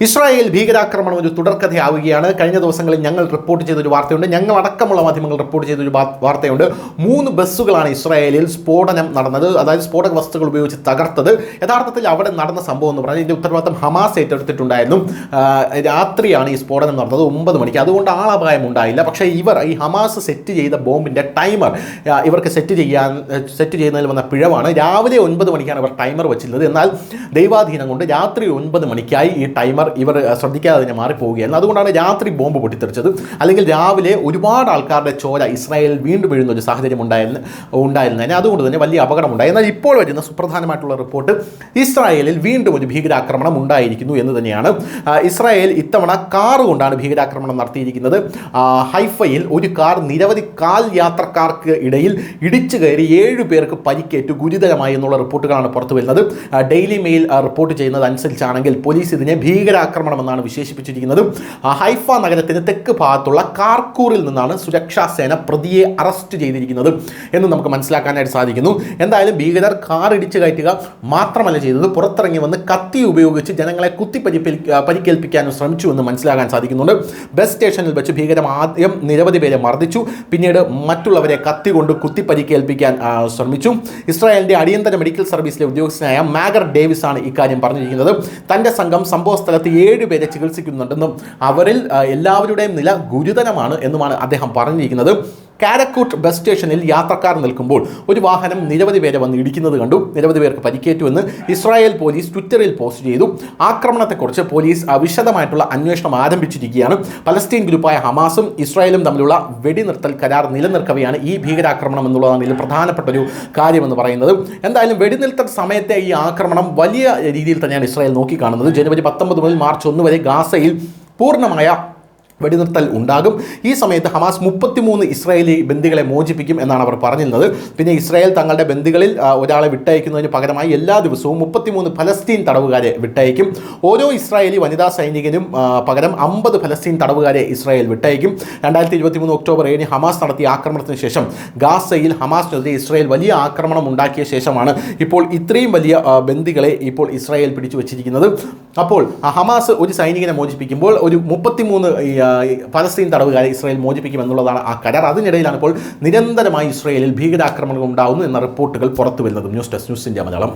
Israel ഭീകരാക്രമണം ഒരു തുടർക്കഥയാവുകയാണ്. കഴിഞ്ഞ ദിവസങ്ങളിൽ ഞങ്ങൾ റിപ്പോർട്ട് ചെയ്തൊരു വാർത്തയുണ്ട്, ഞങ്ങളടക്കമുള്ള മാധ്യമങ്ങൾ റിപ്പോർട്ട് ചെയ്തൊരു വാർത്തയുണ്ട്. 3 ബസ്സുകളാണ് ഇസ്രായേലിൽ സ്ഫോടനം നടന്നത്, അതായത് സ്ഫോടക വസ്തുക്കൾ ഉപയോഗിച്ച് തകർത്തത്. യഥാർത്ഥത്തിൽ അവിടെ നടന്ന സംഭവം എന്ന് പറഞ്ഞാൽ ഇതിൻ്റെ ഉത്തരവാദിത്തം ഹമാസ് ഏറ്റെടുത്തിട്ടുണ്ടായിരുന്നു. രാത്രിയാണ് ഈ സ്ഫോടനം നടന്നത് 9 മണിക്ക്. അതുകൊണ്ട് ആളപായം ഉണ്ടായില്ല. പക്ഷേ ഈ ഹമാസ് സെറ്റ് ചെയ്ത ബോംബിൻ്റെ ടൈമർ ഇവർക്ക് സെറ്റ് ചെയ്യുന്നതിൽ വന്ന പിഴവാണ്. രാവിലെ 9 മണിക്കാണ് ഇവർ ടൈമർ വെച്ചിരുന്നത്. എന്നാൽ ദൈവാധീനം കൊണ്ട് രാത്രി 9 മണിക്കായി ഈ ടൈമർ ഇവർ ശ്രദ്ധിക്കാതെ തന്നെ മാറിപ്പോവുകയായിരുന്നു. അതുകൊണ്ടാണ് രാത്രി ബോംബ് പൊട്ടിത്തെറിച്ചത്. അല്ലെങ്കിൽ രാവിലെ ഒരുപാട് ആൾക്കാരുടെ ചോര ഇസ്രായേലിൽ വീണ്ടും വീഴുന്ന ഒരു സാഹചര്യം ഉണ്ടായിരുന്നതിന് അതുകൊണ്ട് തന്നെ വലിയ അപകടമുണ്ടായി. എന്നാൽ ഇപ്പോൾ വരുന്ന സുപ്രധാനമായിട്ടുള്ള റിപ്പോർട്ട് ഇസ്രായേലിൽ വീണ്ടും ഒരു ഭീകരാക്രമണം ഉണ്ടായിരിക്കുന്നു എന്ന് തന്നെയാണ്. ഇസ്രായേൽ ഇത്തവണ കാർ കൊണ്ടാണ് ഭീകരാക്രമണം നടത്തിയിരിക്കുന്നത്. ഹൈഫയിൽ ഒരു കാർ നിരവധി കാൽ യാത്രക്കാർക്ക് ഇടയിൽ ഇടിച്ചു കയറി 7 പേർക്ക് പരിക്കേറ്റു ഗുരുതരമായി എന്നുള്ള റിപ്പോർട്ടുകളാണ് പുറത്തു വരുന്നത്. ഡെയിലി മെയിൽ റിപ്പോർട്ട് ചെയ്യുന്നത് അനുസരിച്ചാണെങ്കിൽ പോലീസ് ഇതിനെ ഭീകരാക്രമണം എന്നാണ് വിശേഷിപ്പിച്ചിരിക്കുന്നത്. ഹൈഫ നഗരത്തിന് തെക്ക് ഭാഗത്തുള്ള കാർക്കൂറിൽ നിന്നാണ് സുരക്ഷാ സേന പ്രതിയെ അറസ്റ്റ് ചെയ്തിരിക്കുന്നത് എന്ന് നമുക്ക് മനസ്സിലാക്കാനായിട്ട് സാധിക്കുന്നു. എന്തായാലും ഭീകരർ കാർ ഇടിച്ചു കയറ്റുക മാത്രമല്ല ചെയ്തത്, പുറത്തിറങ്ങി വന്ന് കത്തി ഉപയോഗിച്ച് ജനങ്ങളെ പരിക്കേൽപ്പിക്കാനും ശ്രമിച്ചു എന്ന് മനസ്സിലാക്കാൻ സാധിക്കുന്നുണ്ട്. ബസ് സ്റ്റേഷനിൽ വെച്ച് ഭീകരം ആദ്യം നിരവധി പേരെ മർദ്ദിച്ചു, പിന്നീട് മറ്റുള്ളവരെ കത്തി കൊണ്ട് പരിക്കേൽപ്പിക്കാൻ ശ്രമിച്ചു. ഇസ്രായേലിന്റെ അടിയന്തര മെഡിക്കൽ സർവീസിലെ ഉദ്യോഗസ്ഥനായ മാഗർ ഡേവിസ് ആണ് ഇക്കാര്യം പറഞ്ഞിരിക്കുന്നത്. തന്റെ സംഘം സംഭവ സ്ഥലത്ത് 7 പേരെ ചികിത്സിക്കുന്നുണ്ടെന്നും അവരിൽ എല്ലാവരുടെയും നില ഗുരുതരമാണ് എന്നുമാണ് അദ്ദേഹം പറഞ്ഞിരിക്കുന്നത്. കാരക്കൂട്ട് ബസ് സ്റ്റേഷനിൽ യാത്രക്കാർ നിൽക്കുമ്പോൾ ഒരു വാഹനം നിരവധി പേരെ വന്ന് ഇടിക്കുന്നത് കണ്ടു. നിരവധി പേർക്ക് പരിക്കേറ്റുവെന്ന് ഇസ്രായേൽ പോലീസ് ട്വിറ്ററിൽ പോസ്റ്റ് ചെയ്തു. ആക്രമണത്തെക്കുറിച്ച് പോലീസ് വിശദമായിട്ടുള്ള അന്വേഷണം ആരംഭിച്ചിരിക്കുകയാണ്. പലസ്തീൻ ഗ്രൂപ്പായ ഹമാസും ഇസ്രായേലും തമ്മിലുള്ള വെടിനിർത്തൽ കരാർ നിലനിൽക്കവെയാണ് ഈ ഭീകരാക്രമണം എന്നുള്ളതാണ് ഇതിൽ പ്രധാനപ്പെട്ട ഒരു കാര്യമെന്ന് പറയുന്നത്. എന്തായാലും വെടിനിർത്തൽ സമയത്തെ ഈ ആക്രമണം വലിയ രീതിയിൽ തന്നെയാണ് ഇസ്രായേൽ നോക്കിക്കാണുന്നത്. ജനുവരി 19 മുതൽ മാർച്ച് 1 വരെ ഗാസയിൽ പൂർണ്ണമായ വെടിനിർത്തൽ ഉണ്ടാകും. ഈ സമയത്ത് ഹമാസ് 33 ഇസ്രായേലി ബന്ദികളെ മോചിപ്പിക്കും എന്നാണ് അവർ പറഞ്ഞിരുന്നത്. പിന്നെ ഇസ്രായേൽ തങ്ങളുടെ ബന്ദികളിൽ ഒരാളെ വിട്ടയക്കുന്നതിന് പകരമായി എല്ലാ ദിവസവും 33 ഫലസ്തീൻ തടവുകാരെ വിട്ടയക്കും. ഓരോ ഇസ്രായേലി വനിതാ സൈനികനും പകരം 50 ഫലസ്തീൻ തടവുകാരെ ഇസ്രായേൽ വിട്ടയക്കും. 2023 ഒക്ടോബർ 7 ഹമാസ് നടത്തിയ ആക്രമണത്തിന് ശേഷം ഗാസയിൽ ഹമാസിനെതിരെ ഇസ്രായേൽ വലിയ ആക്രമണം ഉണ്ടാക്കിയ ശേഷമാണ് ഇപ്പോൾ ഇത്രയും വലിയ ബന്ദികളെ ഇപ്പോൾ ഇസ്രായേൽ പിടിച്ചു വച്ചിരിക്കുന്നത്. അപ്പോൾ ഹമാസ് ഒരു സൈനികനെ മോചിപ്പിക്കുമ്പോൾ ഒരു 33 പലസ്തീൻ തടവുകാരെ ഇസ്രായേൽ മോചിപ്പിക്കുമെന്നുള്ളതാണ് ആ കരാർ. അതിനിടയിലാണ് ഇപ്പോൾ നിരന്തരമായി ഇസ്രായേലിൽ ഭീകരാക്രമണങ്ങൾ ഉണ്ടാകുന്നു എന്ന റിപ്പോർട്ടുകൾ പുറത്തു വരുന്നത്. News desk news India Malayalam.